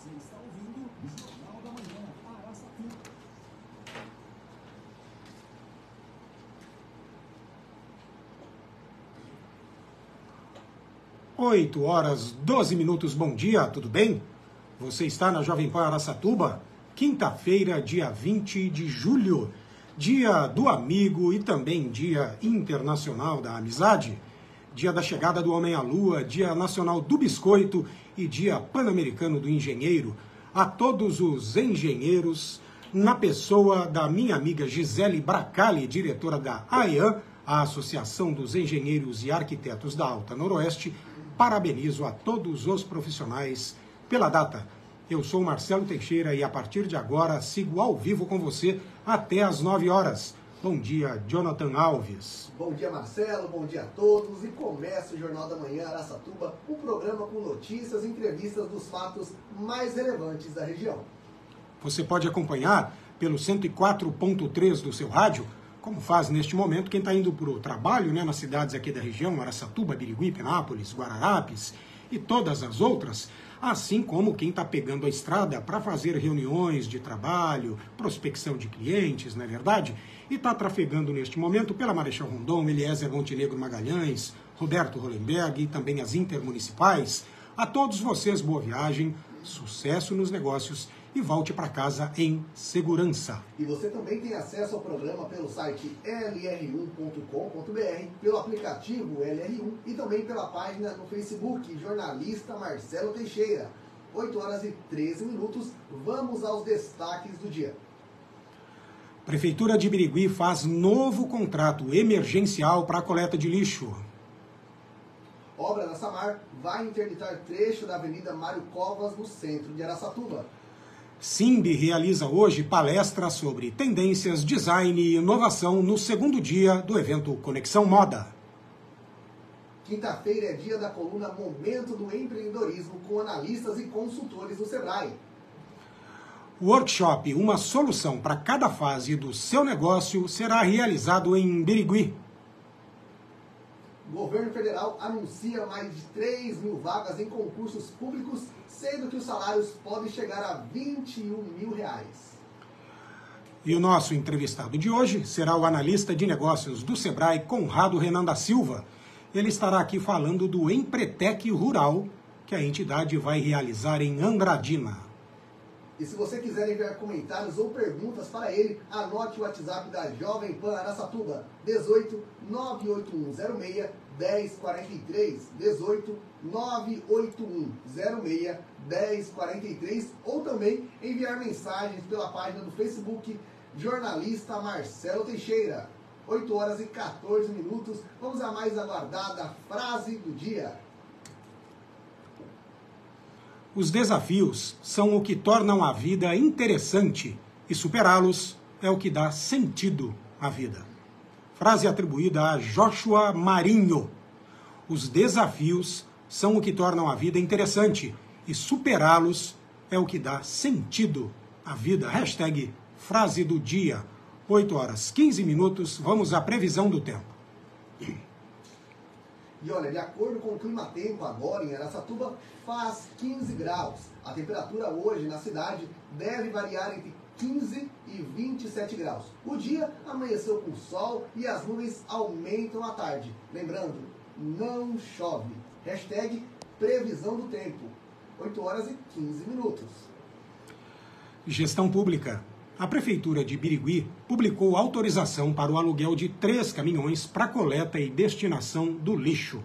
Você está ouvindo o Jornal da Manhã, Araçatuba. Oito horas, 12 minutos, bom dia, tudo bem? Você está na Jovem Pan Araçatuba, quinta-feira, dia 20 de julho, dia do amigo e também dia internacional da amizade, dia da chegada do homem à lua, dia nacional do biscoito e dia pan-americano do engenheiro. A todos os engenheiros, na pessoa da minha amiga Gisele Bracali, diretora da AEAN, a Associação dos Engenheiros e Arquitetos da Alta Noroeste, parabenizo a todos os profissionais pela data. Eu sou Marcelo Teixeira e a partir de agora sigo ao vivo com você até às 9 horas. Bom dia, Jonathan Alves. Bom dia, Marcelo, bom dia a todos. E começa o Jornal da Manhã Araçatuba, um programa com notícias e entrevistas dos fatos mais relevantes da região. Você pode acompanhar pelo 104.3 do seu rádio, como faz neste momento quem está indo para o trabalho, nas cidades aqui da região, Araçatuba, Birigui, Penápolis, Guararapes e todas as outras, assim como quem está pegando a estrada para fazer reuniões de trabalho, prospecção de clientes, não é verdade? E está trafegando neste momento pela Marechal Rondon, Eliezer Montenegro Magalhães, Roberto Hollenberg e também as intermunicipais. A todos vocês, boa viagem, sucesso nos negócios e volte para casa em segurança. E você também tem acesso ao programa pelo site lr1.com.br, pelo aplicativo LR1 e também pela página no Facebook, jornalista Marcelo Teixeira. 8 horas e 13 minutos, vamos aos destaques do dia. Prefeitura de Birigui faz novo contrato emergencial para a coleta de lixo. Obra na Samar vai interditar trecho da Avenida Mário Covas, no centro de Araçatuba. Simbi realiza hoje palestra sobre tendências, design e inovação no segundo dia do evento Conexão Moda. Quinta-feira é dia da coluna Momento do Empreendedorismo com analistas e consultores do Sebrae. Workshop, uma solução para cada fase do seu negócio, será realizado em Birigui. O governo federal anuncia mais de 3 mil vagas em concursos públicos, sendo que os salários podem chegar a R$21 mil. E o nosso entrevistado de hoje será o analista de negócios do Sebrae, Conrado Renan da Silva. Ele estará aqui falando do Empretec Rural, que a entidade vai realizar em Andradina. E se você quiser enviar comentários ou perguntas para ele, anote o WhatsApp da Jovem Pan Araçatuba, 18 98106 1043, 18 98106 1043, ou também enviar mensagens pela página do Facebook Jornalista Marcelo Teixeira. 8 horas e 14 minutos, vamos à mais aguardada frase do dia. Os desafios são o que tornam a vida interessante e superá-los é o que dá sentido à vida. Frase atribuída a Joshua Marinho. Os desafios são o que tornam a vida interessante e superá-los é o que dá sentido à vida. Hashtag frase do dia. 8 horas 15 minutos, vamos à previsão do tempo. E olha, de acordo com o clima-tempo agora em Araçatuba, faz 15 graus. A temperatura hoje na cidade deve variar entre 15 e 27 graus. O dia amanheceu com sol e as nuvens aumentam à tarde. Lembrando, não chove. Hashtag previsão do tempo. 8 horas e 15 minutos. Gestão pública. A Prefeitura de Birigui publicou autorização para o aluguel de 3 caminhões para coleta e destinação do lixo.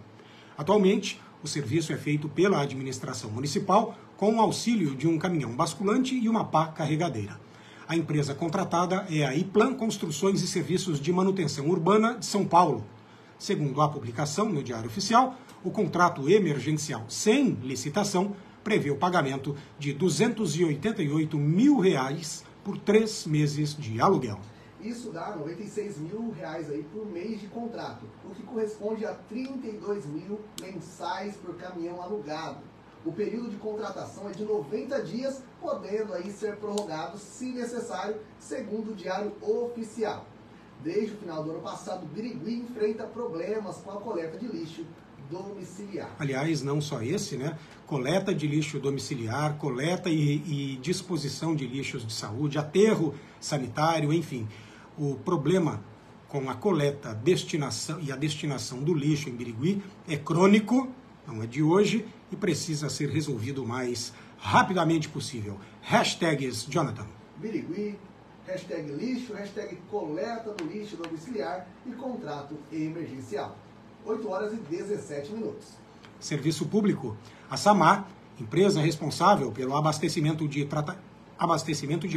Atualmente, o serviço é feito pela administração municipal com o auxílio de um caminhão basculante e uma pá carregadeira. A empresa contratada é a Iplan Construções e Serviços de Manutenção Urbana de São Paulo. Segundo a publicação no Diário Oficial, o contrato emergencial sem licitação prevê o pagamento de R$288 mil por 3 meses de aluguel. Isso dá R$96 mil aí por mês de contrato, o que corresponde a 32 mil mensais por caminhão alugado. O período de contratação é de 90 dias, podendo aí ser prorrogado se necessário, segundo o Diário Oficial. Desde o final do ano passado, Birigui enfrenta problemas com a coleta de lixo domiciliar. Aliás, não só esse, né? Coleta de lixo domiciliar, coleta e disposição de lixos de saúde, aterro sanitário, enfim. O problema com a coleta, destinação e a destinação do lixo em Birigui é crônico, não é de hoje, e precisa ser resolvido o mais rapidamente possível. Hashtags, Jonathan. Birigui, hashtag lixo, hashtag coleta do lixo domiciliar e contrato emergencial. 8 horas e 17 minutos. Serviço público. A SAMAR, empresa responsável pelo abastecimento de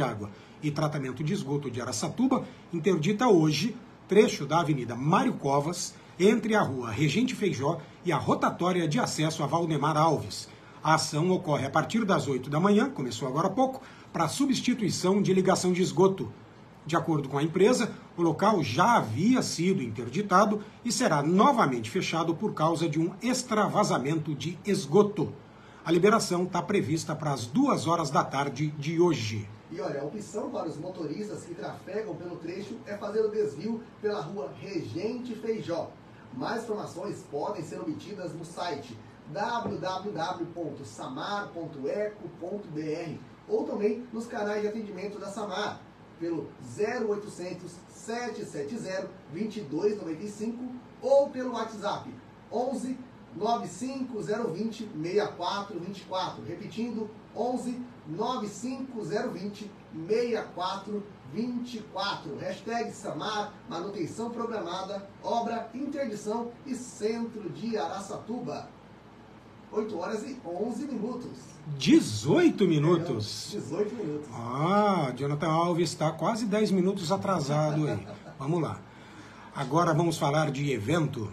água e tratamento de esgoto de Araçatuba, interdita hoje trecho da Avenida Mário Covas, entre a rua Regente Feijó e a rotatória de acesso a Valdemar Alves. A ação ocorre a partir das 8 da manhã, começou agora há pouco, para substituição de ligação de esgoto. De acordo com a empresa, o local já havia sido interditado e será novamente fechado por causa de um extravasamento de esgoto. A liberação está prevista para as 2 horas da tarde de hoje. E olha, a opção para os motoristas que trafegam pelo trecho é fazer o desvio pela rua Regente Feijó. Mais informações podem ser obtidas no site www.samar.eco.br ou também nos canais de atendimento da SAMAR, pelo 0800 770 2295 ou pelo WhatsApp 11 95020 6424. Repetindo, 11 95020 6424. Hashtag SAMAR, manutenção programada, obra, interdição e centro de Araçatuba. 8 horas e 11 minutos. 18 minutos? 18 minutos. Ah, Jonathan Alves está quase 10 minutos atrasado aí. Vamos lá. Agora vamos falar de evento.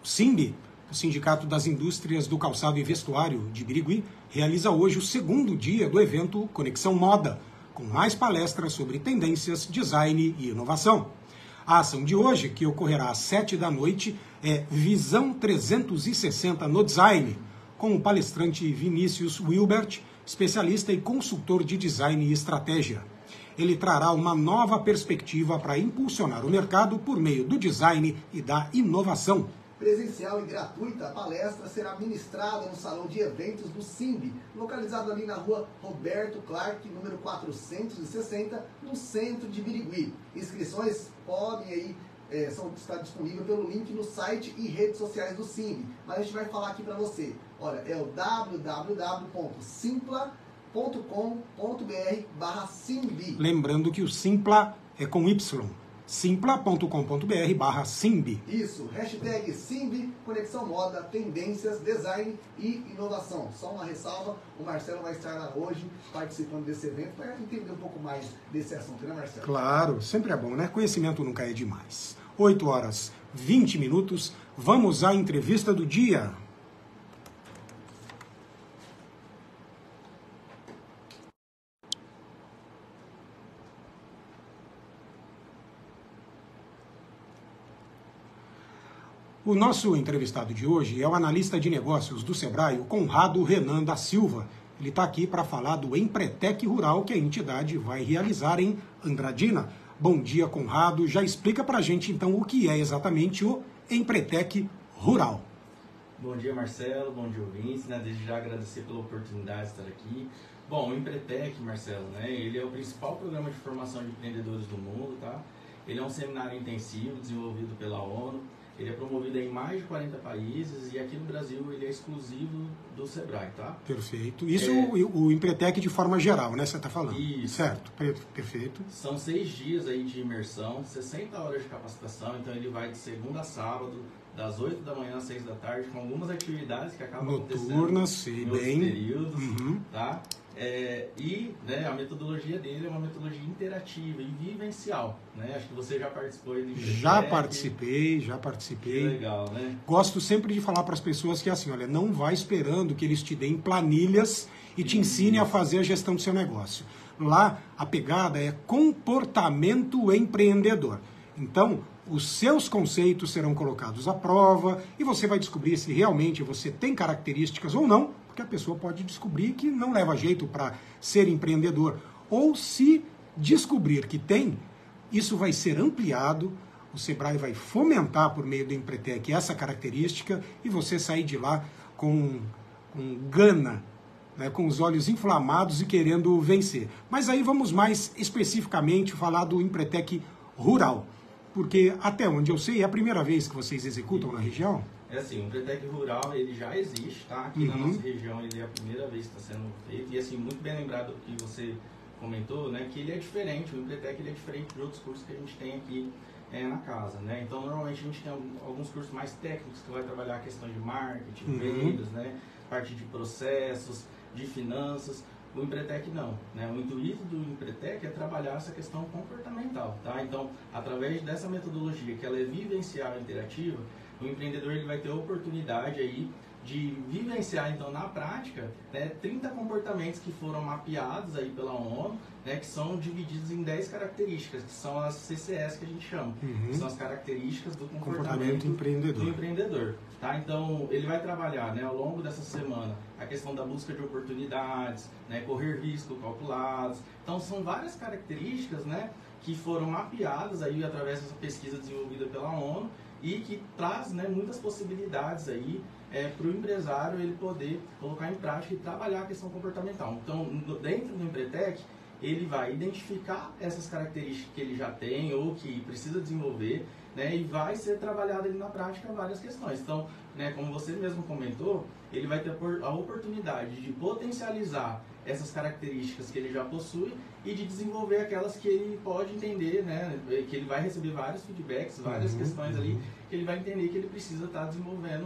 O SINB, o Sindicato das Indústrias do Calçado e Vestuário de Birigui, realiza hoje o segundo dia do evento Conexão Moda, com mais palestras sobre tendências, design e inovação. A ação de hoje, que ocorrerá às 7 da noite, é Visão 360 no Design, com o palestrante Vinícius Wilbert, especialista e consultor de design e estratégia. Ele trará uma nova perspectiva para impulsionar o mercado por meio do design e da inovação. Presencial e gratuita, a palestra será ministrada no Salão de Eventos do SINB, localizado ali na rua Roberto Clark, número 460, no centro de Birigui. Inscrições podem aí, está disponível pelo link no site e redes sociais do SINB. Mas a gente vai falar aqui para você. Olha, é o www.simpla.com.br/SINB. Lembrando que o Simpla é com Y. simpla.com.br/SINB. Isso, hashtag SINB, Conexão Moda, Tendências, Design e Inovação. Só uma ressalva, o Marcelo vai estar lá hoje participando desse evento para entender um pouco mais desse assunto, né, Marcelo? Claro, sempre é bom, né? Conhecimento nunca é demais. 8 horas 20 minutos, vamos à entrevista do dia. O nosso entrevistado de hoje é o analista de negócios do Sebrae, o Conrado Renan da Silva. Ele está aqui para falar do Empretec Rural que a entidade vai realizar em Andradina. Bom dia, Conrado. Já explica para a gente, então, o que é exatamente o Empretec Rural. Bom dia, Marcelo. Bom dia, ouvintes. Desde já agradecer pela oportunidade de estar aqui. Bom, o Empretec, Marcelo, ele é o principal programa de formação de empreendedores do mundo, tá? Ele é um seminário intensivo desenvolvido pela ONU. Ele é promovido em mais de 40 países e aqui no Brasil ele é exclusivo do Sebrae, tá? Perfeito. Isso o Empretec de forma geral, né? Você está falando. Isso. Certo, perfeito. São 6 dias aí de imersão, 60 horas de capacitação, então ele vai de segunda a sábado, das 8 da manhã às 6 da tarde, com algumas atividades que acabam noturnas, acontecendo nos períodos, Uhum. tá? A metodologia dele é uma metodologia interativa e vivencial, né? Acho que você já participou aí do Empretec. Já participei. Que legal, né? Gosto sempre de falar para as pessoas que assim, olha, não vai esperando que eles te deem planilhas e te ensinem a fazer a gestão do seu negócio. Lá, a pegada é comportamento empreendedor. Então, os seus conceitos serão colocados à prova e você vai descobrir se realmente você tem características ou não, porque a pessoa pode descobrir que não leva jeito para ser empreendedor. Ou se descobrir que tem, Isso vai ser ampliado, o Sebrae vai fomentar por meio do Empretec essa característica e você sair de lá com gana, né, com os olhos inflamados e querendo vencer. Mas aí vamos mais especificamente falar do Empretec Rural, porque até onde eu sei é a primeira vez que vocês executam na região? É assim, o Empretec Rural ele já existe, tá? Aqui na nossa região ele é a primeira vez que está sendo feito e assim, muito bem lembrado do que você comentou, né, que ele é diferente, o Empretec ele é diferente de outros cursos que a gente tem aqui na casa, né? Então, normalmente a gente tem alguns cursos mais técnicos que vai trabalhar a questão de marketing, vendas, né? Parte de processos, de finanças. O Empretec não, né? O intuito do Empretec é trabalhar essa questão comportamental, tá? Então, através dessa metodologia, que ela é vivencial e interativa, o empreendedor ele vai ter a oportunidade aí de vivenciar, então, na prática, né, 30 comportamentos que foram mapeados aí pela ONU, né, que são divididos em 10 características, que são as CCS que a gente chama, que são as características do comportamento do empreendedor. Tá? Então, ele vai trabalhar, né, ao longo dessa semana a questão da busca de oportunidades, né, correr risco calculados. Então, são várias características, né, que foram mapeadas aí através dessa pesquisa desenvolvida pela ONU e que traz, né, muitas possibilidades aí para o empresário ele poder colocar em prática e trabalhar a questão comportamental. Então, dentro do Empretec, ele vai identificar essas características que ele já tem ou que precisa desenvolver, né, e vai ser trabalhado ali na prática várias questões. Então, né, como você mesmo comentou, ele vai ter a oportunidade de potencializar essas características que ele já possui e de desenvolver aquelas que ele pode entender, né, que ele vai receber vários feedbacks, várias questões ali, que ele vai entender que ele precisa estar desenvolvendo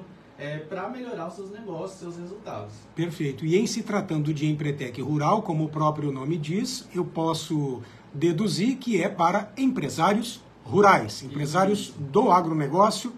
para melhorar os seus negócios, seus resultados. Perfeito. E em se tratando de Empretec Rural, como o próprio nome diz, eu posso deduzir que é para empresários rurais, empresários do agronegócio.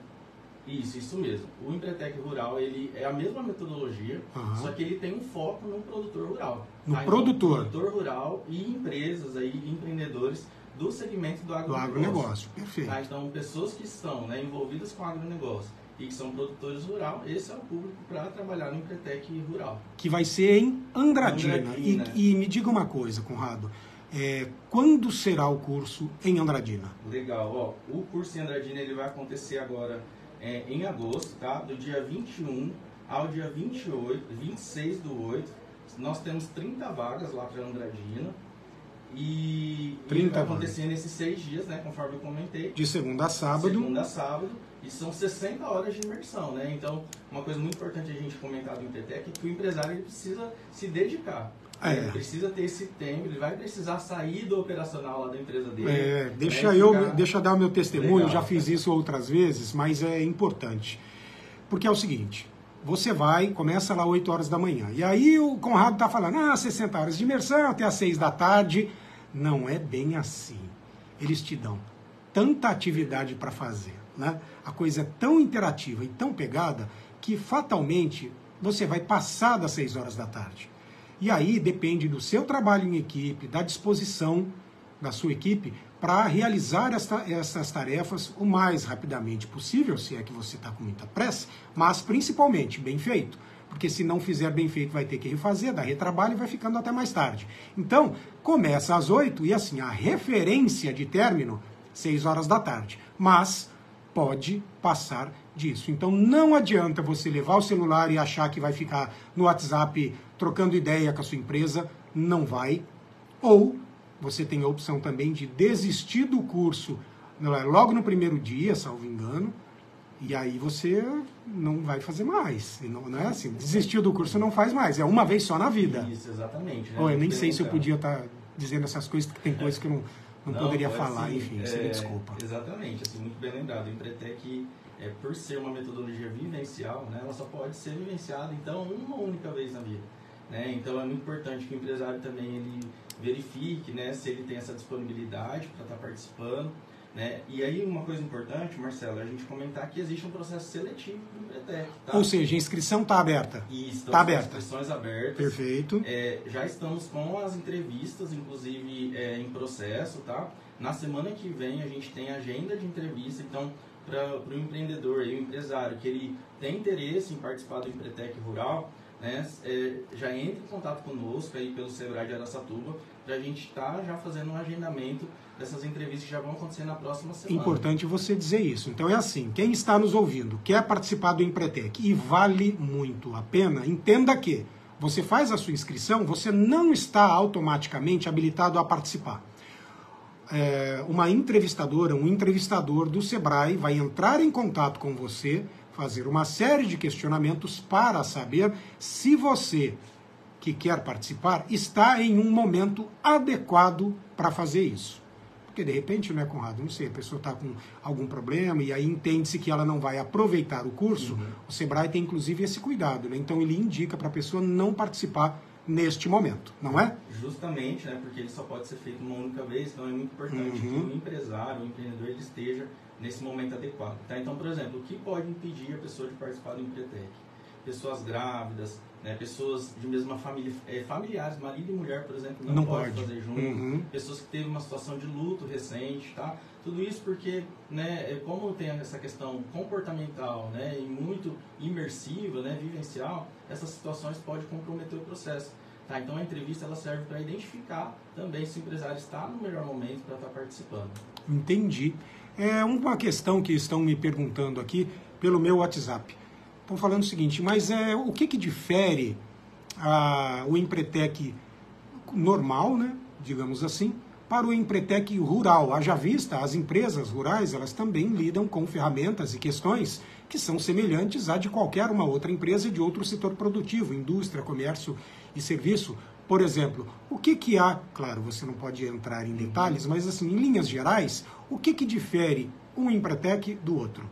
Isso mesmo. O Empretec Rural ele é a mesma metodologia, só que ele tem um foco no produtor rural. No produtor. Então, produtor rural e empresas, aí, empreendedores do segmento do agronegócio. Perfeito. Tá? Então, pessoas que estão, né, envolvidas com o agronegócio e que são produtores rurais, esse é o público para trabalhar no Empretec Rural. Que vai ser em Andradina. E me diga uma coisa, Conrado, quando será o curso em Andradina? Legal, ó, o curso em Andradina ele vai acontecer agora em agosto, tá? Do dia 21 ao dia 26 do 8, nós temos 30 vagas lá para Andradina. E vai acontecer nesses 6 dias, né, conforme eu comentei. De segunda a sábado. Segunda a sábado. E são 60 horas de imersão, né? Então, uma coisa muito importante a gente comentar do Empretec é que o empresário ele precisa se dedicar. Ele precisa ter esse tempo, ele vai precisar sair do operacional lá da empresa dele. Deixa eu dar o meu testemunho, legal. Já fiz isso outras vezes, mas é importante. Porque é o seguinte, você começa lá 8 horas da manhã, e aí o Conrado está falando, 60 horas de imersão até às 6 da tarde. Não é bem assim. Eles te dão tanta atividade para fazer, né? A coisa é tão interativa e tão pegada que fatalmente você vai passar das 6 horas da tarde. E aí depende do seu trabalho em equipe, da disposição da sua equipe para realizar essas tarefas o mais rapidamente possível, se é que você está com muita pressa, mas principalmente bem feito. Porque se não fizer bem feito vai ter que refazer, dar retrabalho e vai ficando até mais tarde. Então, começa às 8 e assim, a referência de término, 6 horas da tarde. Mas pode passar disso. Então não adianta você levar o celular e achar que vai ficar no WhatsApp trocando ideia com a sua empresa, não vai. Ou você tem a opção também de desistir do curso logo no primeiro dia, salvo engano, e aí você não vai fazer mais. Não é assim, desistiu do curso não faz mais, é uma vez só na vida. Isso, exatamente. Né? Eu nem sei se eu podia estar dizendo essas coisas, porque tem coisas que eu não poderia falar, assim, enfim, você me desculpa. Exatamente, assim, muito bem lembrado. O Empretec, por ser uma metodologia vivencial, né, ela só pode ser vivenciada, então, uma única vez na vida. Né? Então, é muito importante que o empresário também ele verifique, né, se ele tem essa disponibilidade para estar participando. Né? E aí, uma coisa importante, Marcelo, é a gente comentar que existe um processo seletivo do Empretec. Tá? Ou seja, a inscrição está aberta. Isso, está aberta. As inscrições abertas. Perfeito. Já estamos com as entrevistas, inclusive, em processo, tá? Na semana que vem a gente tem agenda de entrevista, então, para o empreendedor e o empresário que ele tem interesse em participar do Empretec Rural, né, já entre em contato conosco aí pelo Sebrae de Araçatuba, para a gente estar já fazendo um agendamento dessas entrevistas que já vão acontecer na próxima semana. Importante você dizer isso. Então é assim, quem está nos ouvindo, quer participar do Empretec e vale muito a pena, entenda que você faz a sua inscrição, você não está automaticamente habilitado a participar. Uma entrevistadora, um entrevistador do Sebrae vai entrar em contato com você, fazer uma série de questionamentos para saber se você que quer participar está em um momento adequado para fazer isso. Porque de repente, né, Conrado, não sei, a pessoa está com algum problema e aí entende-se que ela não vai aproveitar o curso, o Sebrae tem inclusive esse cuidado, né? Então ele indica para a pessoa não participar neste momento, não é? Justamente, né, porque ele só pode ser feito uma única vez, então é muito importante que o empresário, o empreendedor, ele esteja nesse momento adequado. Tá? Então, por exemplo, o que pode impedir a pessoa de participar do Empretec? Pessoas grávidas, né, pessoas de mesma família, familiares, marido e mulher, por exemplo, não pode fazer junto, pessoas que teve uma situação de luto recente, tá? Tudo isso porque, né, como tem essa questão comportamental, né, e muito imersiva, né, vivencial, essas situações podem comprometer o processo. Tá? Então a entrevista ela serve para identificar também se o empresário está no melhor momento para estar participando. Entendi. É uma questão que estão me perguntando aqui pelo meu WhatsApp. Estão falando o seguinte, mas o que difere o Empretec normal, né, digamos assim, para o Empretec rural? Haja vista, as empresas rurais, elas também lidam com ferramentas e questões que são semelhantes à de qualquer uma outra empresa de outro setor produtivo, indústria, comércio e serviço. Por exemplo, o que há, claro, você não pode entrar em detalhes, mas assim, em linhas gerais, o que difere um Empretec do outro?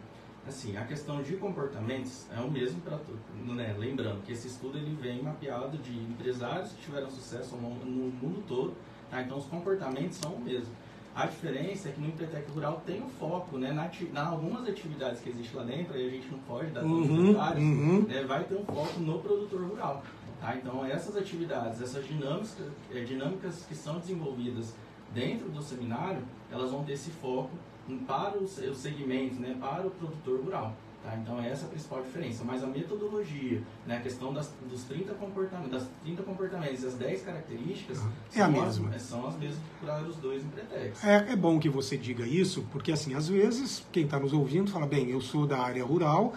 Assim, a questão de comportamentos é o mesmo para tudo, né? Lembrando que esse estudo ele vem mapeado de empresários que tiveram sucesso no mundo todo, tá? Então os comportamentos são o mesmo. A diferença é que no Empretec Rural tem um foco, né, na algumas atividades que existem lá dentro, aí a gente não pode dar todos os detalhes, né, vai ter um foco no produtor rural. Tá? Então essas atividades, essas dinâmicas que são desenvolvidas dentro do seminário, elas vão ter esse foco para os segmentos, né, para o produtor rural. Tá? Então essa é a principal diferença. Mas a metodologia, né, a questão dos 30 comportamentos e as 10 características são as mesmas para os dois Empretecs. É bom que você diga isso, porque assim, às vezes, quem está nos ouvindo fala, bem, eu sou da área rural,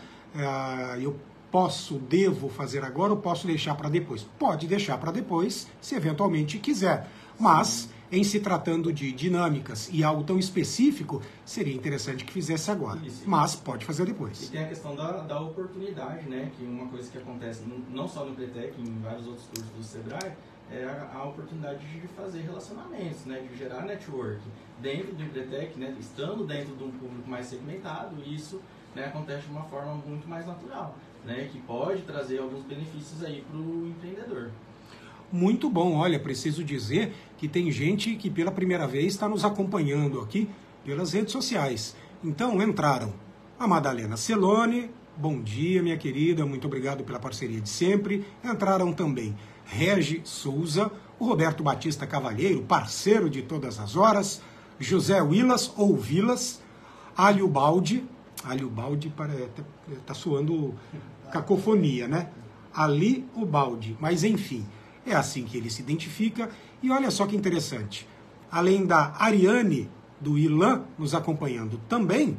eu devo fazer agora ou posso deixar para depois? Pode deixar para depois, se eventualmente quiser. Mas, em se tratando de dinâmicas e algo tão específico, seria interessante que fizesse agora. Isso. Mas pode fazer depois. E tem a questão da oportunidade, né? Que uma coisa que acontece não só no Empretec, em vários outros cursos do Sebrae, é a oportunidade de fazer relacionamentos, né? De gerar network dentro do Empretec, né? Estando dentro de um público mais segmentado, isso, né, acontece de uma forma muito mais natural, né? Que pode trazer alguns benefícios aí para o empreendedor. Muito bom. Olha, preciso dizer que tem gente que pela primeira vez está nos acompanhando aqui pelas redes sociais. Então entraram a Madalena Celone, bom dia minha querida, muito obrigado pela parceria de sempre. Entraram também Regi Souza, o Roberto Batista Cavalheiro, parceiro de todas as horas, José Willas ou Vilas, Alio Baldi está soando cacofonia, né? Ali o Baldi, mas enfim, é assim que ele se identifica. E olha só que interessante, além da Ariane do Ilan nos acompanhando também,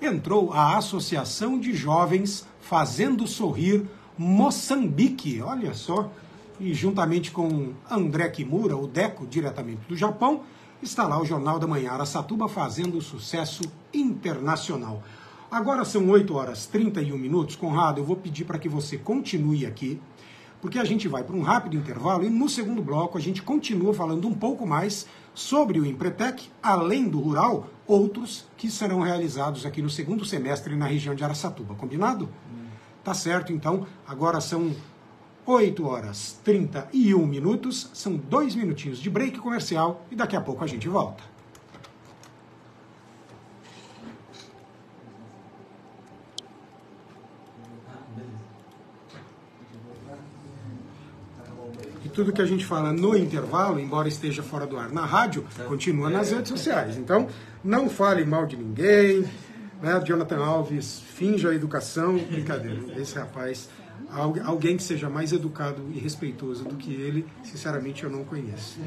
entrou a Associação de Jovens Fazendo Sorrir Moçambique, olha só, e juntamente com André Kimura, o Deco, diretamente do Japão, está lá o Jornal da Manhã Araçatuba fazendo sucesso internacional. Agora são 8h31. Conrado, eu vou pedir para que você continue aqui, porque a gente vai para um rápido intervalo e no segundo bloco a gente continua falando um pouco mais sobre o Empretec, além do rural, outros que serão realizados aqui no segundo semestre na região de Araçatuba. Combinado? Tá certo, então. Agora são 8h31, são 2 minutinhos de break comercial e daqui a pouco a gente volta. Tudo que a gente fala no intervalo, embora esteja fora do ar na rádio, continua nas redes sociais. Então, não fale mal de ninguém, né? Jonathan Alves, finja a educação, brincadeira. Esse rapaz, alguém que seja mais educado e respeitoso do que ele, sinceramente eu não conheço.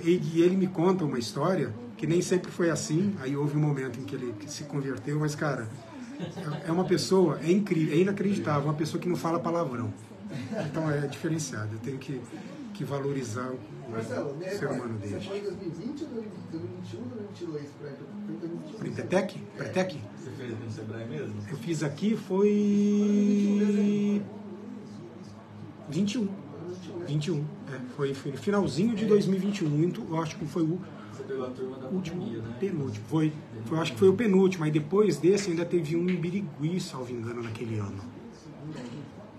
E ele me conta uma história que nem sempre foi assim, aí houve um momento em que ele se converteu, mas cara, é uma pessoa, é incrível, é inacreditável, uma pessoa que não fala palavrão. Então é diferenciado, eu tenho que valorizar Marcelo, o ser humano você dele. foi em 2020, 2021 ou 2022? Para Empretec? Pretec? Você fez aqui no Sebrae mesmo? Eu fiz aqui foi 21. 21. Foi no finalzinho de 2021. Eu acho que foi o Você pegou a turma da último, pandemia, né? penúltimo. Eu acho que foi o penúltimo. Aí depois desse ainda teve um em Birigui, salvo engano, naquele ano.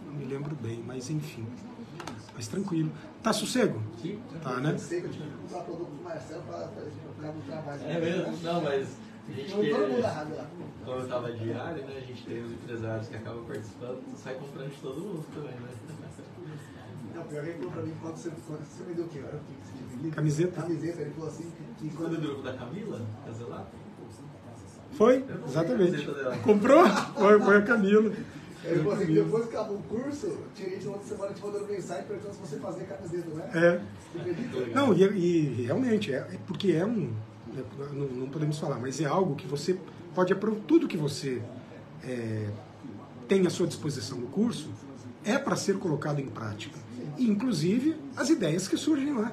Não me lembro bem, mas enfim. Mas tranquilo. Tá sossego? Sim. Tá, né? Eu sei que eu tive que comprar produto do Marcelo para ficar no trabalho. É mesmo? Não, mas a gente Todo mundo errado lá. como eu tava diário, né? A gente tem os empresários que acabam participando, sai comprando de todo mundo também, né? Não, pior que ele falou pra mim quando você me deu o quê? Era o que você tinha? Camiseta. Camiseta, ele falou assim que Quando quando o grupo da Camila, Caselato, Foi, exatamente. Comprou? Foi a Camila. ele falou assim que depois que acabou o curso, eu tirei de outra semana te mandando mensagem perguntando se você fazia camiseta, né? É. Você acredita? Não, e realmente, porque não podemos falar, mas é algo que você pode, tudo que você tem à sua disposição no curso, é para ser colocado em prática. E, inclusive, as ideias que surgem lá.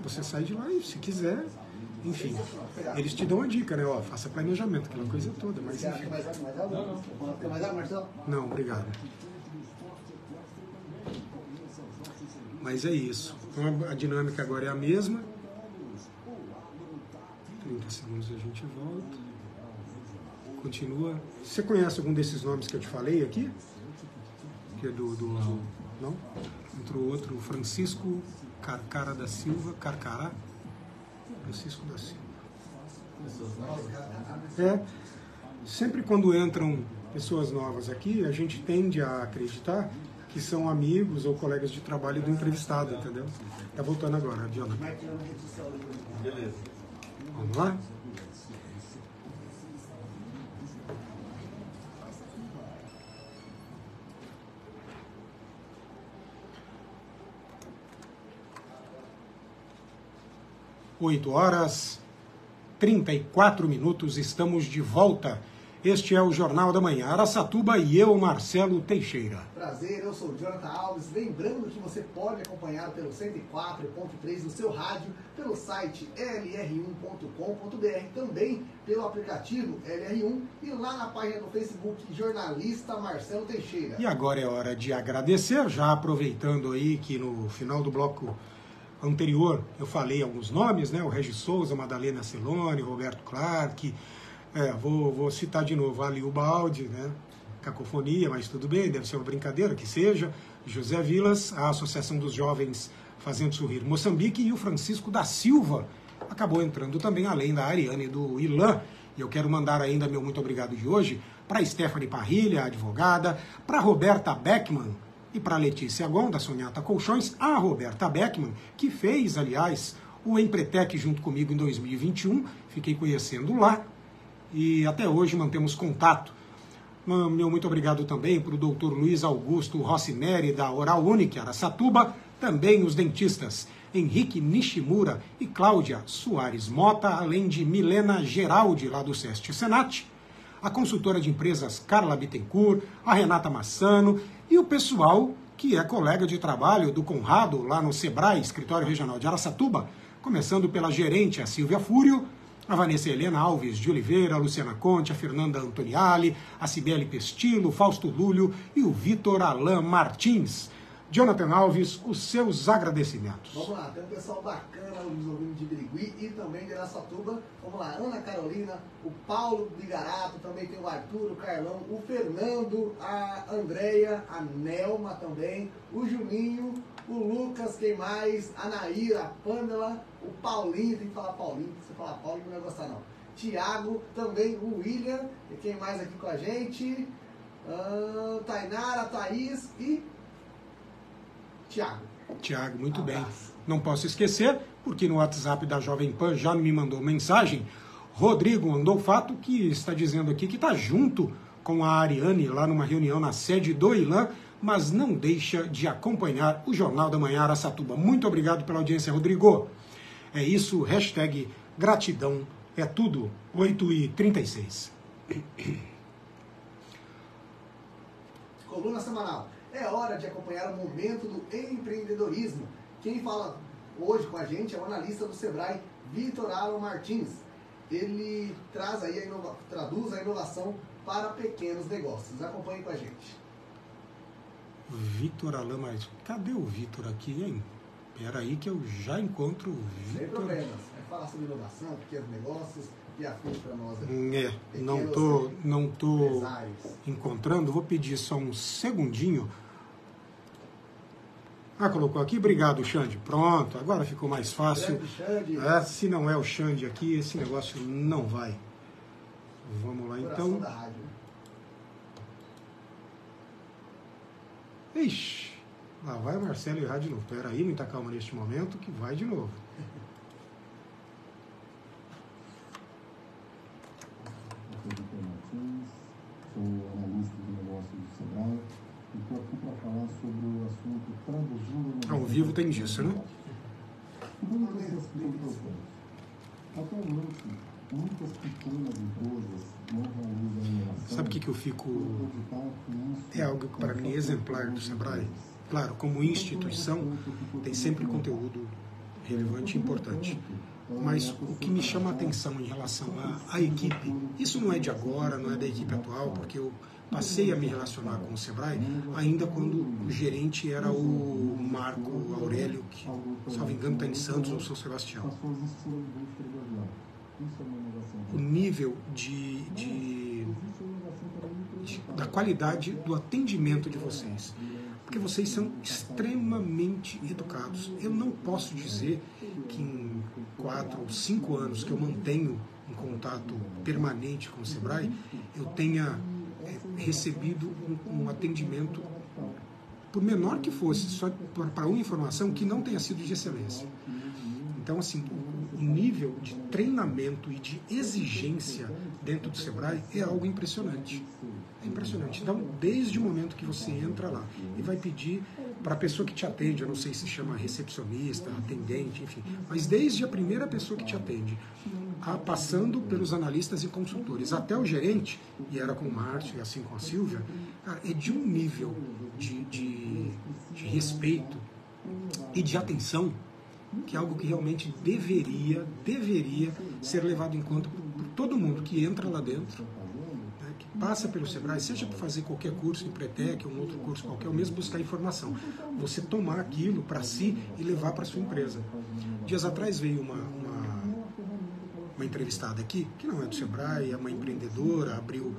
Você sai de lá e, se quiser, enfim, eles te dão a dica, né? Ó, faça planejamento, aquela coisa toda, mas Você acha enfim. mais algo? Não. Quer mais algo, Marcelo? Não, obrigado. Mas é isso. Então a dinâmica agora é a mesma. 30 segundos a gente volta. Continua. Você conhece algum desses nomes que eu te falei aqui? Que é não? Entrou outro, Francisco Carcara da Silva. Carcará? Francisco da Silva. Sempre quando entram pessoas novas aqui, a gente tende a acreditar que são amigos ou colegas de trabalho do entrevistado, entendeu? Tá voltando agora, Jonathan. beleza. Vamos lá? Oito horas, 34 minutos, estamos de volta. Este é o Jornal da Manhã, Araçatuba, e eu, Marcelo Teixeira. Prazer, eu sou o Jonathan Alves. Lembrando que você pode acompanhar pelo 104.3 do seu rádio, pelo site lr1.com.br, também pelo aplicativo LR1 e lá na página do Facebook, Jornalista Marcelo Teixeira. E agora é hora de agradecer, já aproveitando aí que no final do bloco anterior eu falei alguns nomes, né? O Regis Souza, Madalena Celone, Roberto Clark, vou citar de novo ali o Baldi, né? Cacofonia, mas tudo bem, deve ser uma brincadeira, que seja. José Vilas, a Associação dos Jovens Fazendo Sorrir Moçambique, e o Francisco da Silva acabou entrando também, além da Ariane e do Ilan. E eu quero mandar ainda meu muito obrigado de hoje para Stephanie Parrilha, advogada, para Roberta Beckman e para Letícia Gon, da Sonhata Colchões, a Roberta Beckman, que fez, aliás, o Empretec junto comigo em 2021, fiquei conhecendo lá, e até hoje mantemos contato. Meu muito obrigado também para o Dr. Luiz Augusto Rossineri, da Oral Unique, Araçatuba, também os dentistas Henrique Nishimura e Cláudia Soares Mota, além de Milena Geraldi, lá do SEST Senat, a consultora de empresas Carla Bittencourt, a Renata Massano e o pessoal que é colega de trabalho do Conrado, lá no Sebrae, Escritório Regional de Araçatuba, começando pela gerente, a Silvia Fúrio, a Vanessa Helena Alves de Oliveira, a Luciana Conte, a Fernanda Antoniali, a Cibele Pestilo, o Fausto Lúlio e o Vitor Alain Martins. Jonathan Alves, os seus agradecimentos. Vamos lá, tem um pessoal bacana nos ouvindo de Birigui e também de Araçatuba. Vamos lá, Ana Carolina, o Paulo Bigarato, também tem o Arthur, o Carlão, o Fernando, a Andréia, a Nelma também, o Juninho, o Lucas, quem mais? A Naíra, a Pamela, o Paulinho, tem que falar Paulinho, se você falar Paulinho não vai gostar não. Tiago, também o William, e quem mais aqui com a gente? Tainara, Thaís e Tiago, muito bem. Não posso esquecer, porque no WhatsApp da Jovem Pan já me mandou mensagem, Rodrigo Andolfato, que está dizendo aqui que está junto com a Ariane lá numa reunião na sede do ILAM, mas não deixa de acompanhar o Jornal da Manhã Araçatuba. Muito obrigado pela audiência, Rodrigo. É isso, hashtag gratidão é tudo, 8h36. Coluna semanal. É hora de acompanhar o momento do empreendedorismo. Quem fala hoje com a gente é o analista do Sebrae, Vitor Alan Martins. Ele traduz a inovação para pequenos negócios. Acompanhe com a gente. Vitor Alan Martins. Cadê o Vitor aqui, hein? Espera aí que eu já encontro o Vitor. Sem problemas. É falar sobre inovação, pequenos negócios, que é afim para nós. Não tô encontrando. Vou pedir só um segundinho. Colocou aqui. Obrigado, Xande. Pronto, agora ficou mais fácil. Se não é o Xande aqui, esse negócio não vai. Vamos lá, então. Da rádio. Ixi, lá vai o Marcelo errar de novo. Espera aí, muita calma neste momento, que vai de novo. Sou analista de negócios do Sebrae e estou aqui para falar sobre o assunto traduzindo... Ao vivo tem disso, né? Como você explica o ponto? Atualmente, muitas pequenas empresas não realizam a inovação. Sabe o que eu fico... É algo que para mim é exemplar do Sebrae. Claro, como instituição, tem sempre conteúdo relevante e importante. Mas o que me chama a atenção em relação à equipe, isso não é de agora, não é da equipe atual, porque eu passei a me relacionar com o Sebrae ainda quando o gerente era o Marco Aurélio, que, salvo engano, está em Santos ou São Sebastião. O nível da qualidade do atendimento de vocês. Porque vocês são extremamente educados. Eu não posso dizer que em 4 ou 5 anos que eu mantenho um contato permanente com o Sebrae, eu tenha recebido um atendimento, por menor que fosse, só para uma informação, que não tenha sido de excelência. Então, assim, o nível de treinamento e de exigência dentro do Sebrae é algo impressionante. É impressionante. Então, desde o momento que você entra lá e vai pedir para a pessoa que te atende, eu não sei se chama recepcionista, atendente, enfim, mas desde a primeira pessoa que te atende, passando pelos analistas e consultores, até o gerente, e era com o Márcio e assim com a Silvia, cara, é de um nível de respeito e de atenção que é algo que realmente deveria ser levado em conta por todo mundo que entra lá dentro, né, que passa pelo Sebrae, seja para fazer qualquer curso, Empretec, um outro curso qualquer, ou mesmo buscar informação. Você tomar aquilo para si e levar para sua empresa. Dias atrás veio uma entrevistada aqui, que não é do Sebrae, é uma empreendedora, abriu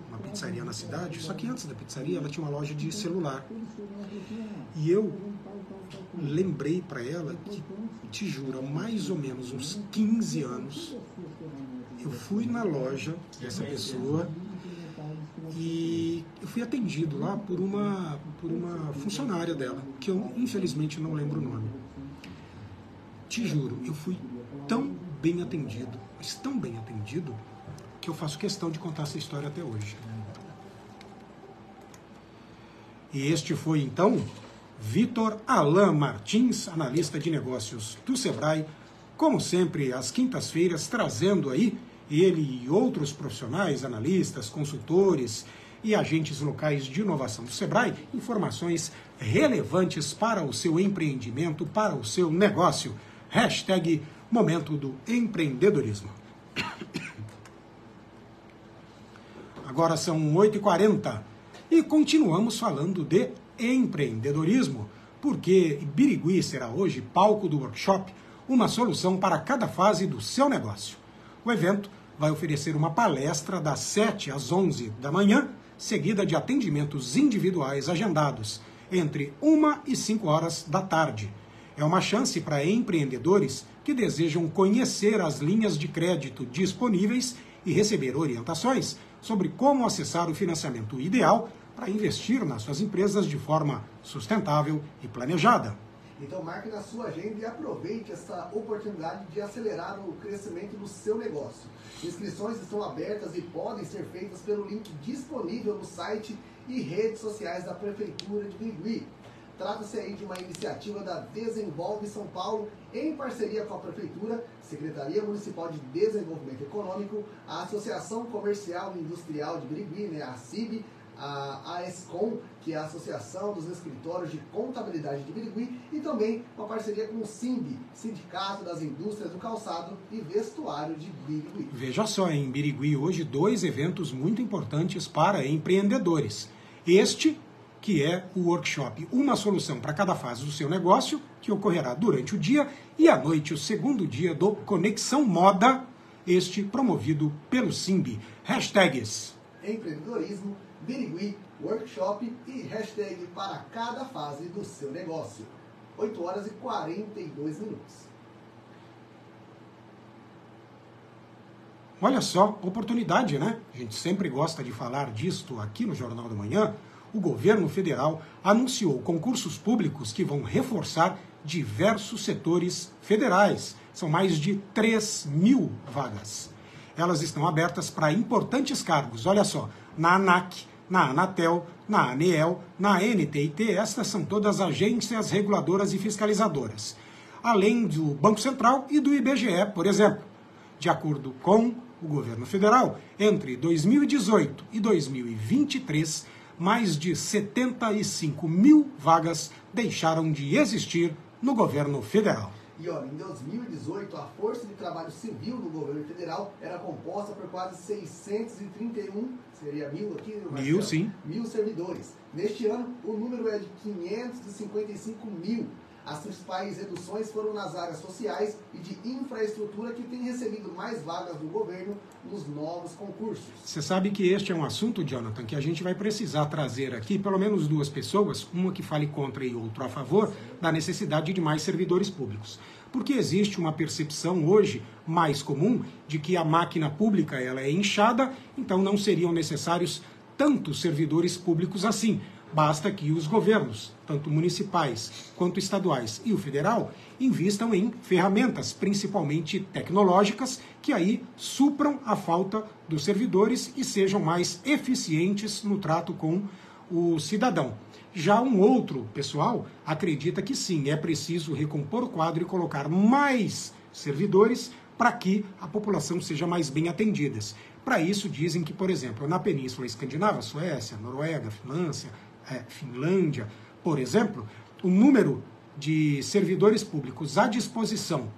uma pizzaria na cidade, só que antes da pizzaria ela tinha uma loja de celular. E eu lembrei para ela que, te juro, há mais ou menos uns 15 anos, eu fui na loja dessa pessoa e eu fui atendido lá por uma funcionária dela, que eu infelizmente não lembro o nome. Te juro, eu fui tão bem atendido, mas tão bem atendido, que eu faço questão de contar essa história até hoje. E este foi, então, Vitor Alan Martins, analista de negócios do Sebrae, como sempre, às quintas-feiras, trazendo aí ele e outros profissionais, analistas, consultores e agentes locais de inovação do Sebrae, informações relevantes para o seu empreendimento, para o seu negócio. Hashtag Momento do Empreendedorismo. Agora são 8h40 e continuamos falando de empreendedorismo, porque Birigui será hoje palco do workshop Uma Solução para Cada Fase do Seu Negócio. O evento vai oferecer uma palestra das 7 às 11 da manhã, seguida de atendimentos individuais agendados entre 1 e 5 horas da tarde. É uma chance para empreendedores que desejam conhecer as linhas de crédito disponíveis e receber orientações sobre como acessar o financiamento ideal para investir nas suas empresas de forma sustentável e planejada. Então marque na sua agenda e aproveite essa oportunidade de acelerar o crescimento do seu negócio. Inscrições estão abertas e podem ser feitas pelo link disponível no site e redes sociais da Prefeitura de Birigui. Trata-se aí de uma iniciativa da Desenvolve São Paulo, em parceria com a Prefeitura, Secretaria Municipal de Desenvolvimento Econômico, a Associação Comercial e Industrial de Birigui, a CIB, a ASCOM, que é a Associação dos Escritórios de Contabilidade de Birigui, e também uma parceria com o SIMB, Sindicato das Indústrias do Calçado e Vestuário de Birigui. Veja só, em Birigui hoje 2 eventos muito importantes para empreendedores. Este, que é o workshop Uma Solução para Cada Fase do Seu Negócio, que ocorrerá durante o dia, e à noite o segundo dia do Conexão Moda, este promovido pelo SIMB. Hashtags Empreendedorismo, Birigui, workshop e hashtag para cada fase do seu negócio. 8 horas e 42 minutos. Olha só, oportunidade, né? A gente sempre gosta de falar disto aqui no Jornal da Manhã. O governo federal anunciou concursos públicos que vão reforçar diversos setores federais. São mais de 3.000 vagas. Elas estão abertas para importantes cargos. Olha só, na ANAC, na Anatel, na ANEEL, na NTT, estas são todas agências reguladoras e fiscalizadoras. Além do Banco Central e do IBGE, por exemplo. De acordo com o governo federal, entre 2018 e 2023, mais de 75.000 vagas deixaram de existir no governo federal. E olha, em 2018, a Força de Trabalho Civil do governo federal era composta por quase 631, seria 1.000 aqui? Mil, sim. 1.000 servidores. Neste ano, o número é de 555.000. As principais reduções foram nas áreas sociais e de infraestrutura, que têm recebido mais vagas do governo nos novos concursos. Você sabe que este é um assunto, Jonathan, que a gente vai precisar trazer aqui pelo menos 2 pessoas, uma que fale contra e outra a favor, da necessidade de mais servidores públicos. Porque existe uma percepção hoje mais comum de que a máquina pública ela é inchada, então não seriam necessários tantos servidores públicos assim. Basta que os governos, tanto municipais quanto estaduais e o federal, invistam em ferramentas, principalmente tecnológicas, que aí supram a falta dos servidores e sejam mais eficientes no trato com o cidadão. Já um outro pessoal acredita que sim, é preciso recompor o quadro e colocar mais servidores para que a população seja mais bem atendida. Para isso, dizem que, por exemplo, na Península Escandinava, Suécia, Noruega, Finlândia, por exemplo, o número de servidores públicos à disposição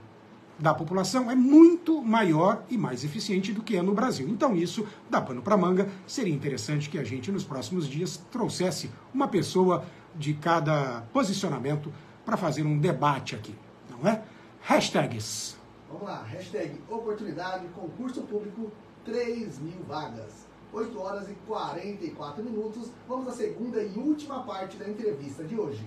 da população é muito maior e mais eficiente do que é no Brasil. Então isso dá pano para manga. Seria interessante que a gente nos próximos dias trouxesse uma pessoa de cada posicionamento para fazer um debate aqui, não é? Hashtags. Vamos lá, hashtag oportunidade, concurso público, 3.000 vagas. 8 horas e 44 minutos. Vamos à segunda e última parte da entrevista de hoje.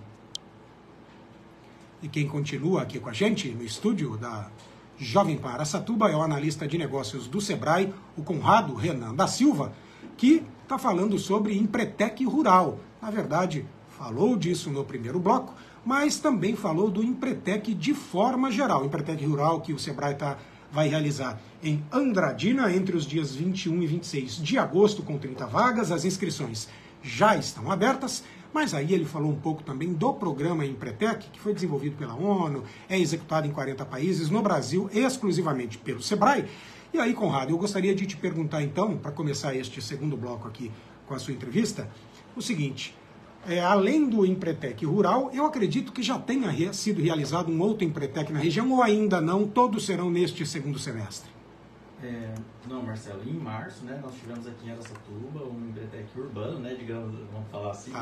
E quem continua aqui com a gente no estúdio da Jovem Pan Araçatuba é o analista de negócios do Sebrae, o Conrado Renan da Silva, que está falando sobre Empretec Rural. Na verdade, falou disso no primeiro bloco, mas também falou do Empretec de forma geral. Empretec Rural que o Sebrae vai realizar em Andradina entre os dias 21 e 26 de agosto, com 30 vagas. As inscrições já estão abertas, mas aí ele falou um pouco também do programa Empretec, que foi desenvolvido pela ONU, é executado em 40 países, no Brasil exclusivamente pelo Sebrae. E aí, Conrado, eu gostaria de te perguntar então, para começar este segundo bloco aqui com a sua entrevista, o seguinte: além do Empretec Rural, eu acredito que já tenha sido realizado um outro Empretec na região, ou ainda não, todos serão neste segundo semestre? Não, Marcelo, em março, né, nós tivemos aqui em Araçatuba um Empretec urbano, né, digamos, vamos falar assim,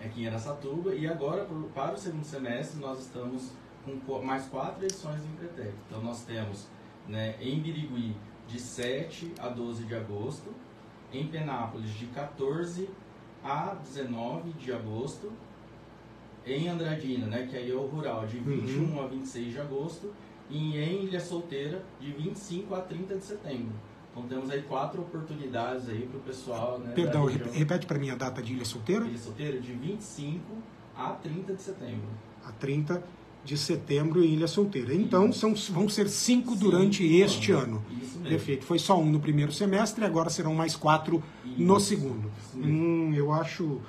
aqui em Araçatuba, e agora, para o segundo semestre, nós estamos com mais 4 edições do Empretec. Então nós temos, né, em Birigui, de 7 a 12 de agosto, em Penápolis, de 14 a 19 de agosto, em Andradina, né, que aí é o rural, de 21 a 26 de agosto, e em Ilha Solteira, de 25 a 30 de setembro. Então temos aí 4 oportunidades aí para o pessoal, né? Perdão, repete para mim a data de Ilha Solteira. Ilha Solteira, de 25 a 30 de setembro. A 30 de setembro em Ilha Solteira. Então, vão ser 5 durante este ano. Isso mesmo. Perfeito. Foi só 1 no primeiro semestre, agora serão mais 4 no segundo. Eu acho...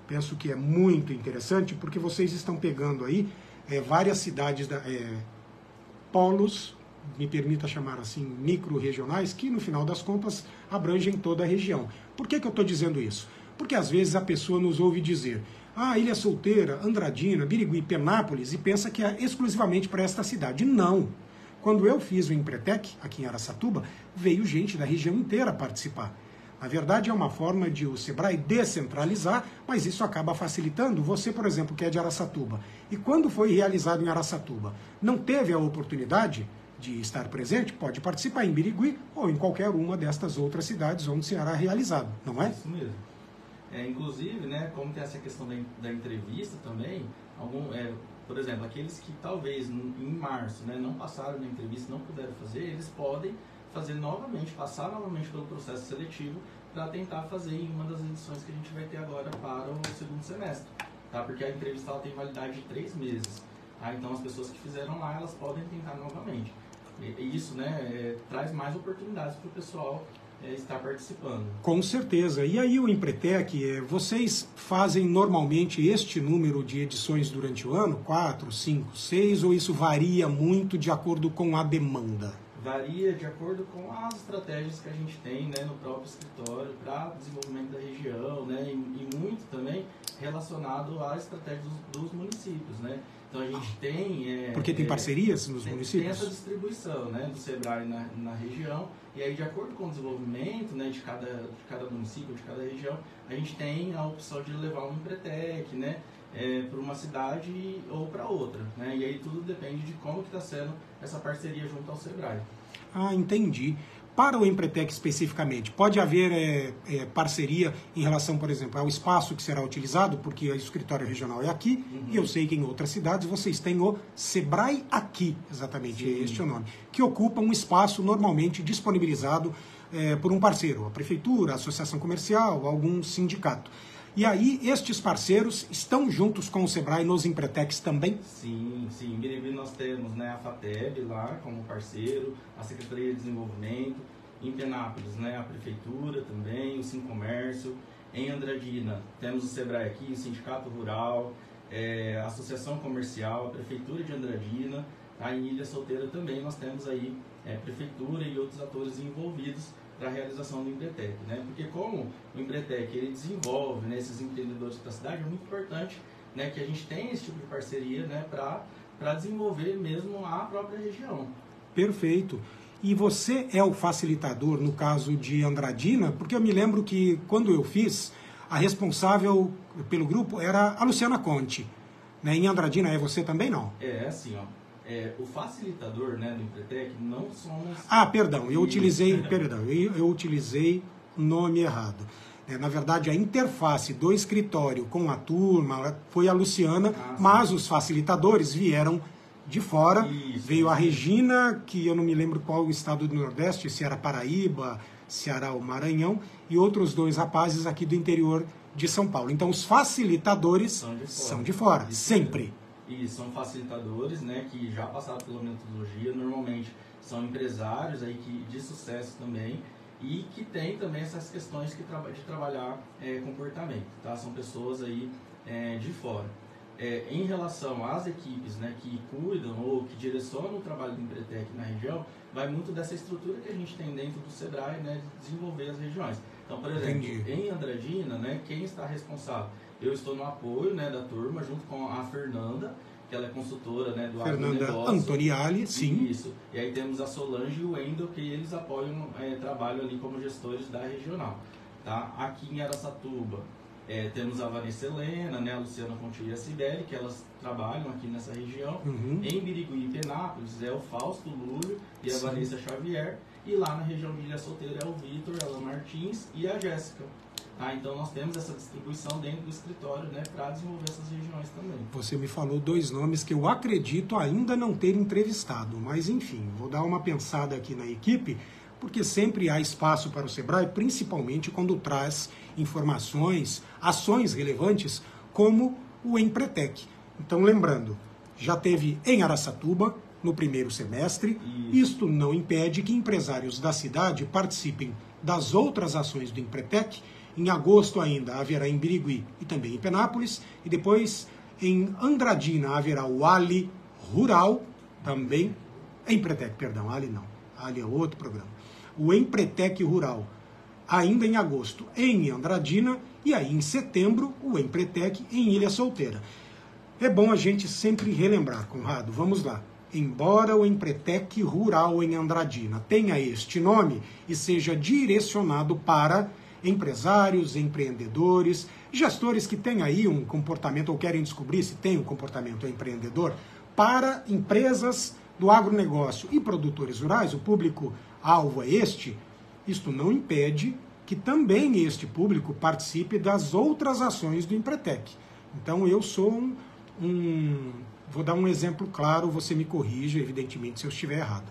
penso que é muito interessante, porque vocês estão pegando aí várias cidades, polos, me permita chamar assim, micro-regionais, que no final das contas abrangem toda a região. Por que eu estou dizendo isso? Porque às vezes a pessoa nos ouve dizer: Ilha Solteira, Andradina, Birigui, Penápolis, e pensa que é exclusivamente para esta cidade. Não. Quando eu fiz o Empretec, aqui em Araçatuba, veio gente da região inteira participar. Na verdade, é uma forma de o Sebrae descentralizar, mas isso acaba facilitando. Você, por exemplo, que é de Araçatuba, e quando foi realizado em Araçatuba, não teve a oportunidade de estar presente, pode participar em Birigui ou em qualquer uma destas outras cidades onde será realizado, não é? Isso mesmo. Inclusive, né, como tem essa questão da entrevista também, por exemplo, aqueles que talvez em março, né, não passaram na entrevista, não puderam fazer, eles podem passar novamente pelo processo seletivo para tentar fazer em uma das edições que a gente vai ter agora para o segundo semestre, tá? Porque a entrevista ela tem validade de 3 meses, tá? Então as pessoas que fizeram lá, elas podem tentar novamente. E isso, né, traz mais oportunidades para o pessoal estar participando. Com certeza. E aí o Empretec, vocês fazem normalmente este número de edições durante o ano? 4, 5, 6? Ou isso varia muito de acordo com a demanda? Varia de acordo com as estratégias que a gente tem, né, no próprio escritório para desenvolvimento da região, né, e muito também relacionado à estratégia dos municípios, né. Então a gente tem... Porque tem parcerias nos municípios? Tem essa distribuição, né, do Sebrae na região, e aí de acordo com o desenvolvimento, né, de cada município, de cada região, a gente tem a opção de levar um Empretec, né, para uma cidade ou para outra, né, e aí tudo depende de como que está sendo essa parceria junto ao Sebrae. Entendi. Para o Empretec especificamente, pode haver parceria em relação, por exemplo, ao espaço que será utilizado, porque o escritório regional é aqui, e eu sei que em outras cidades vocês têm o Sebrae Aqui, exatamente, este é o nome, que ocupa um espaço normalmente disponibilizado por um parceiro, a prefeitura, a associação comercial, algum sindicato. E aí, estes parceiros estão juntos com o Sebrae nos Empretecs também? Sim. Em Birigui nós temos, né, a FATEB lá como parceiro, a Secretaria de Desenvolvimento. Em Penápolis, né, a Prefeitura também, o Sincomércio. Em Andradina temos o Sebrae aqui, o Sindicato Rural, a Associação Comercial, a Prefeitura de Andradina. Em Ilha Solteira também nós temos aí Prefeitura e outros atores envolvidos para a realização do Empretec, né? Porque como o Empretec ele desenvolve, né, esses empreendedores da cidade, é muito importante, né, que a gente tenha esse tipo de parceria, né, para desenvolver mesmo a própria região. Perfeito. E você é o facilitador no caso de Andradina? Porque eu me lembro que quando eu fiz, a responsável pelo grupo era a Luciana Conte, né? Em Andradina é você também, não? Assim, ó. O facilitador, né, do Empretec não somos... Perdão, eu utilizei o nome errado. Na verdade, a interface do escritório com a turma foi a Luciana, mas os facilitadores vieram de fora. Veio a Regina, que eu não me lembro qual o estado do Nordeste, se era Paraíba, Ceará ou Maranhão, e outros 2 rapazes aqui do interior de São Paulo. Então, os facilitadores são de fora, sempre. E são facilitadores, né, que já passaram pela metodologia, normalmente são empresários aí de sucesso também e que tem também essas questões de trabalhar comportamento, tá? São pessoas aí de fora. Em relação às equipes, né, que cuidam ou que direcionam o trabalho do Empretec na região, vai muito dessa estrutura que a gente tem dentro do Sebrae, né, de desenvolver as regiões. Então, por exemplo, em Andradina, né, quem está responsável? Eu estou no apoio, né, da turma, junto com a Fernanda, que ela é consultora, né, do Fernanda agronegócio. Antoniali, sim. Isso. E aí temos a Solange e o Wendel, que eles apoiam, trabalham ali como gestores da regional. Tá? Aqui em Araçatuba, temos a Vanessa Helena, né, a Luciana Conti e a Sibeli, que elas trabalham aqui nessa região. Em Birigui e Penápolis é o Fausto Lúlio e a Vanessa Xavier. E lá na região de Ilha Solteira é o Vitor, ela Martins e a Jéssica. Então nós temos essa distribuição dentro do escritório, né, para desenvolver essas regiões também. Você me falou 2 nomes que eu acredito ainda não ter entrevistado, mas enfim, vou dar uma pensada aqui na equipe, porque sempre há espaço para o Sebrae, principalmente quando traz informações, ações relevantes, como o Empretec. Então, lembrando, já teve em Araçatuba, no primeiro semestre. Isto não impede que empresários da cidade participem das outras ações do Empretec. Em agosto ainda haverá em Birigui e também em Penápolis. E depois em Andradina haverá o Ali Rural, também. Empretec, perdão, Ali não. Ali é outro programa. O Empretec Rural, ainda em agosto, em Andradina. E aí em setembro, o Empretec em Ilha Solteira. É bom a gente sempre relembrar, Conrado. Vamos lá. Embora o Empretec Rural em Andradina tenha este nome e seja direcionado para empresários, empreendedores, gestores que têm aí um comportamento ou querem descobrir se tem um comportamento empreendedor, para empresas do agronegócio e produtores rurais, o público-alvo é este, isto não impede que também este público participe das outras ações do Empretec. Então eu sou vou dar um exemplo claro, você me corrija, evidentemente, se eu estiver errado.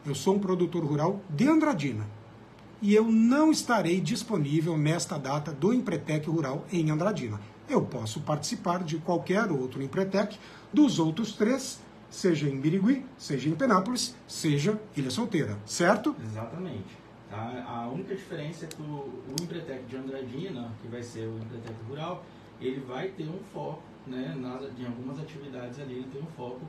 Eu sou um produtor rural de Andradina e eu não estarei disponível nesta data do Empretec Rural em Andradina. Eu posso participar de qualquer outro Empretec dos outros 3, seja em Birigui, seja em Penápolis, seja Ilha Solteira, certo? Exatamente. Tá? A única diferença é que o Empretec de Andradina, que vai ser o Empretec Rural, ele vai ter um foco, né, em algumas atividades ali, ele tem um foco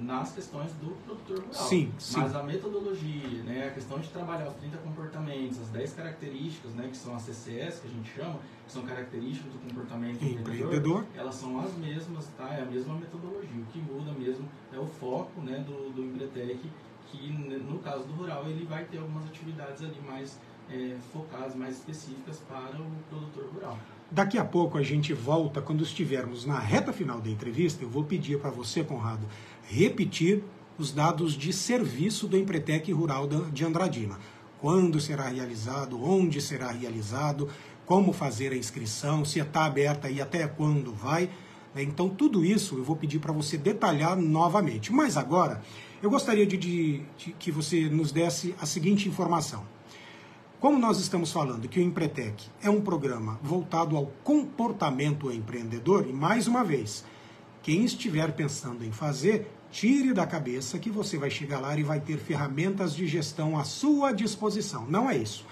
nas questões do produtor rural. Sim. Mas a metodologia, né, a questão de trabalhar os 30 comportamentos, as 10 características, né, que são as CCS, que a gente chama, que são características do comportamento empreendedor, elas são as mesmas, tá? É a mesma metodologia. O que muda mesmo é o foco, né, do Empretec, que no caso do rural ele vai ter algumas atividades ali mais focadas, mais específicas para o produtor rural. Daqui a pouco a gente volta, quando estivermos na reta final da entrevista, eu vou pedir para você, Conrado, repetir os dados de serviço do Empretec Rural de Andradina. Quando será realizado, onde será realizado, como fazer a inscrição, se está aberta e até quando vai. Então tudo isso eu vou pedir para você detalhar novamente. Mas agora eu gostaria de que você nos desse a seguinte informação. Como nós estamos falando que o Empretec é um programa voltado ao comportamento empreendedor, e mais uma vez, quem estiver pensando em fazer, tire da cabeça que você vai chegar lá e vai ter ferramentas de gestão à sua disposição. Não é isso.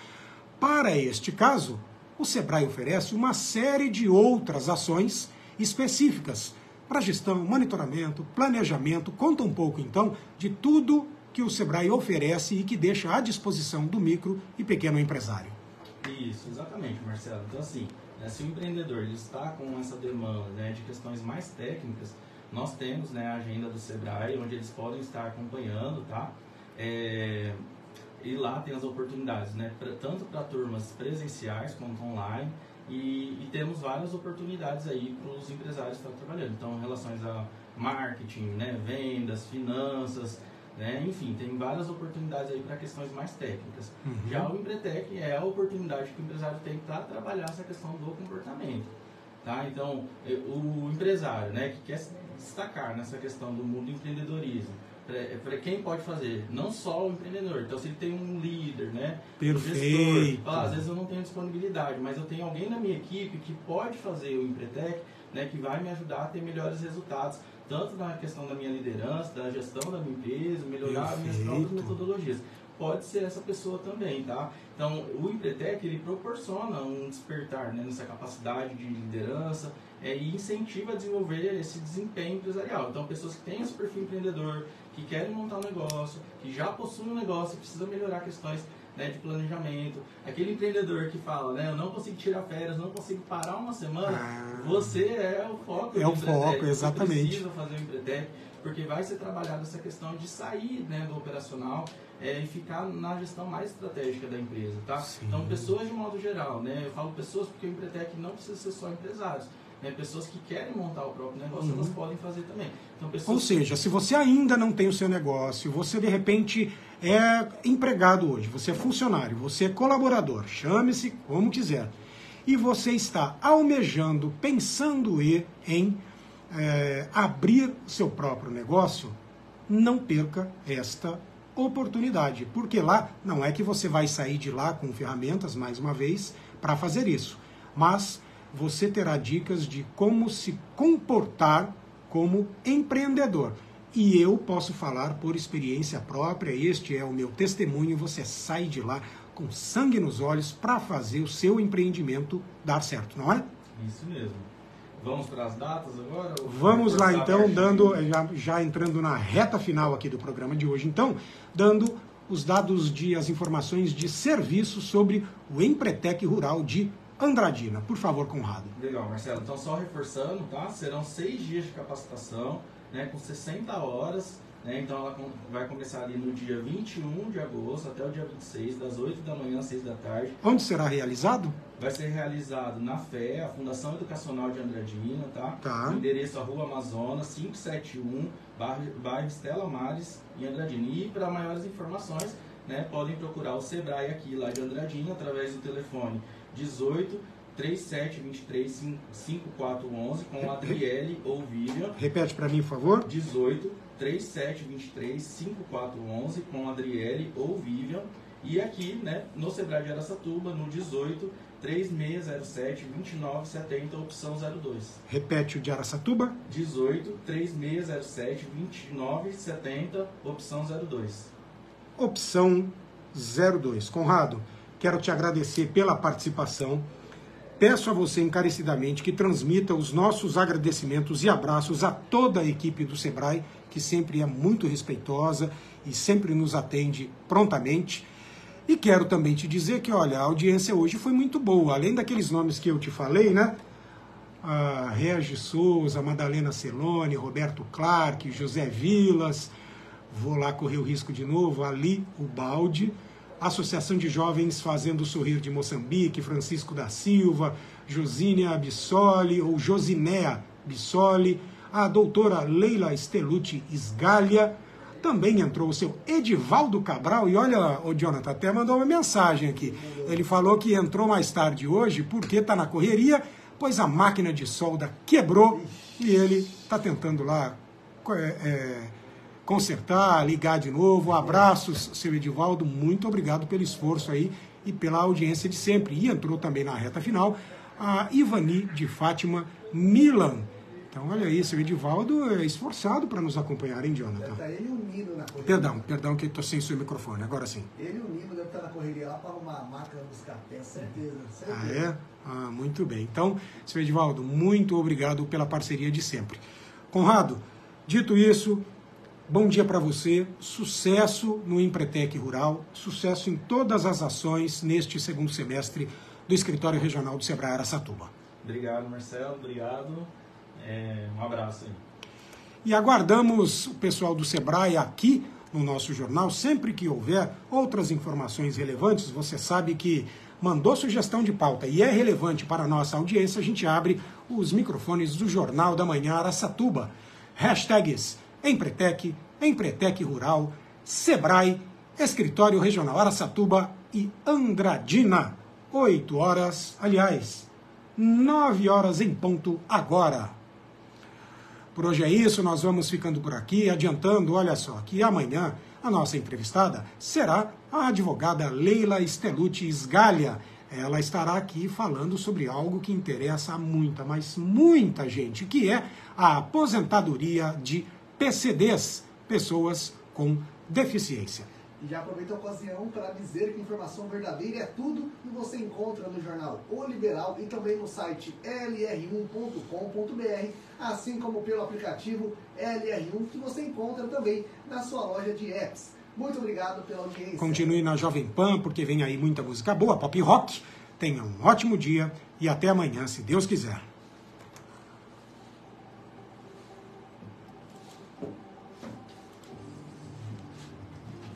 Para este caso, o Sebrae oferece uma série de outras ações específicas para gestão, monitoramento, planejamento. Conta um pouco, então, de tudo que o Sebrae oferece e que deixa à disposição do micro e pequeno empresário. Isso, exatamente, Marcelo. Então, assim, se o empreendedor ele está com essa demanda, né, de questões mais técnicas, nós temos, né, a agenda do Sebrae, onde eles podem estar acompanhando, tá? E lá tem as oportunidades, né, tanto para turmas presenciais quanto online, e temos várias oportunidades aí para os empresários que estão trabalhando. Então, em relação a marketing, né, vendas, finanças, né? Enfim, tem várias oportunidades aí para questões mais técnicas. Já o Empretec é a oportunidade que o empresário tem para trabalhar essa questão do comportamento. Tá? Então, o empresário, né, que quer se destacar nessa questão do mundo do empreendedorismo, para quem pode fazer? Não só o empreendedor. Então, se ele tem um líder, né, perfeito, um gestor, às vezes eu não tenho disponibilidade, mas eu tenho alguém na minha equipe que pode fazer o Empretec, né, que vai me ajudar a ter melhores resultados, tanto na questão da minha liderança, da gestão da minha empresa, melhorar as minhas próprias metodologias. Pode ser essa pessoa também, tá? Então, o Empretec, ele proporciona um despertar, né, nessa capacidade de liderança e incentiva a desenvolver esse desempenho empresarial. Então, pessoas que têm esse perfil empreendedor, que querem montar um negócio, que já possuem um negócio, precisam melhorar questões, né, de planejamento. Aquele empreendedor que fala, né, eu não consigo tirar férias, não consigo parar uma semana, você é o foco. É o foco, exatamente. Você precisa fazer o Empretec, porque vai ser trabalhada essa questão de sair, né, do operacional e ficar na gestão mais estratégica da empresa, tá? Sim. Então, pessoas de modo geral, né, eu falo pessoas porque o Empretec não precisa ser só empresários. Né, pessoas que querem montar o próprio negócio, elas podem fazer também. Então, pessoas Ou seja, se você ainda não tem o seu negócio, você de repente é empregado hoje, você é funcionário, você é colaborador, chame-se como quiser, e você está almejando, pensando em abrir seu próprio negócio, não perca esta oportunidade, porque lá não é que você vai sair de lá com ferramentas, mais uma vez, para fazer isso, mas você terá dicas de como se comportar como empreendedor. E eu posso falar por experiência própria, este é o meu testemunho, você sai de lá com sangue nos olhos para fazer o seu empreendimento dar certo, não é? Isso mesmo. Vamos para as datas agora? Vamos lá então, já entrando na reta final aqui do programa de hoje, então, dando os dados as informações de serviço sobre o Empretec Rural de Andradina. Por favor, Conrado. Legal, Marcelo. Então, só reforçando, tá? Serão 6 dias de capacitação, né, com 60 horas, né? Então, ela vai começar ali no dia 21 de agosto até o dia 26, das 8 da manhã às 6 da tarde. Onde será realizado? Vai ser realizado na FEA, a Fundação Educacional de Andradina, tá? Tá. O endereço é Rua Amazonas, 571, bairro Estela Mares, em Andradina. E para maiores informações, né, podem procurar o Sebrae aqui, lá de Andradina, através do telefone 18 3723 5411, com a Adriele ou Vivian. Repete para mim, por favor. 18 3723 5411, com a Adriele ou Vivian. E aqui, né, no Sebrae de Araçatuba, no 18 3607 2970, opção 02. Repete o de Araçatuba. 18 3607 2970, opção 02. Opção 02. Conrado, quero te agradecer pela participação. Peço a você encarecidamente que transmita os nossos agradecimentos e abraços a toda a equipe do Sebrae, que sempre é muito respeitosa e sempre nos atende prontamente. E quero também te dizer que, olha, a audiência hoje foi muito boa. Além daqueles nomes que eu te falei, né? A Regi Souza, Madalena Celone, Roberto Clark, José Vilas, vou lá correr o risco de novo, Ali Ubaldi, Associação de Jovens Fazendo Sorrir de Moçambique, Francisco da Silva, Josínia Bissoli, ou Josinéa Bissoli, a doutora Leila Stellucci Sgallia. Também entrou o seu Edivaldo Cabral, e olha, o Jonathan até mandou uma mensagem aqui. Ele falou que entrou mais tarde hoje porque está na correria, pois a máquina de solda quebrou e ele está tentando lá consertar, ligar de novo. Abraços, seu Edivaldo, muito obrigado pelo esforço aí e pela audiência de sempre. E entrou também na reta final a Ivani de Fátima Milan. Então, olha aí, seu Edivaldo é esforçado para nos acompanhar, hein, Jonathan? Tá ele e o Nino na correria. Perdão que estou sem o seu microfone, agora sim. Ele e o Nino devem estar na correria lá para arrumar a máquina dos cafés, certeza. Ah, é? Ah, muito bem. Então, seu Edivaldo, muito obrigado pela parceria de sempre. Conrado, dito isso, bom dia para você, sucesso no Empretec Rural, sucesso em todas as ações neste segundo semestre do Escritório Regional do Sebrae Araçatuba. Obrigado, Marcelo, obrigado. Um abraço aí. E aguardamos o pessoal do Sebrae aqui no nosso jornal. Sempre que houver outras informações relevantes, você sabe que mandou sugestão de pauta e é relevante para a nossa audiência, a gente abre os microfones do Jornal da Manhã Araçatuba. Hashtags Empretec, Empretec Rural, Sebrae, Escritório Regional Araçatuba e Andradina. 8 horas, aliás, 9 horas em ponto agora. Por hoje é isso, nós vamos ficando por aqui, adiantando, olha só, que amanhã a nossa entrevistada será a advogada Leila Stellucci Sgallia. Ela estará aqui falando sobre algo que interessa a muita, mas muita gente, que é a aposentadoria de PCDs, pessoas com deficiência. E já aproveito a ocasião para dizer que informação verdadeira é tudo e você encontra no jornal O Liberal e também no site lr1.com.br, assim como pelo aplicativo LR1 que você encontra também na sua loja de apps. Muito obrigado pela audiência. Continue na Jovem Pan, porque vem aí muita música boa, pop rock. Tenha um ótimo dia e até amanhã, se Deus quiser.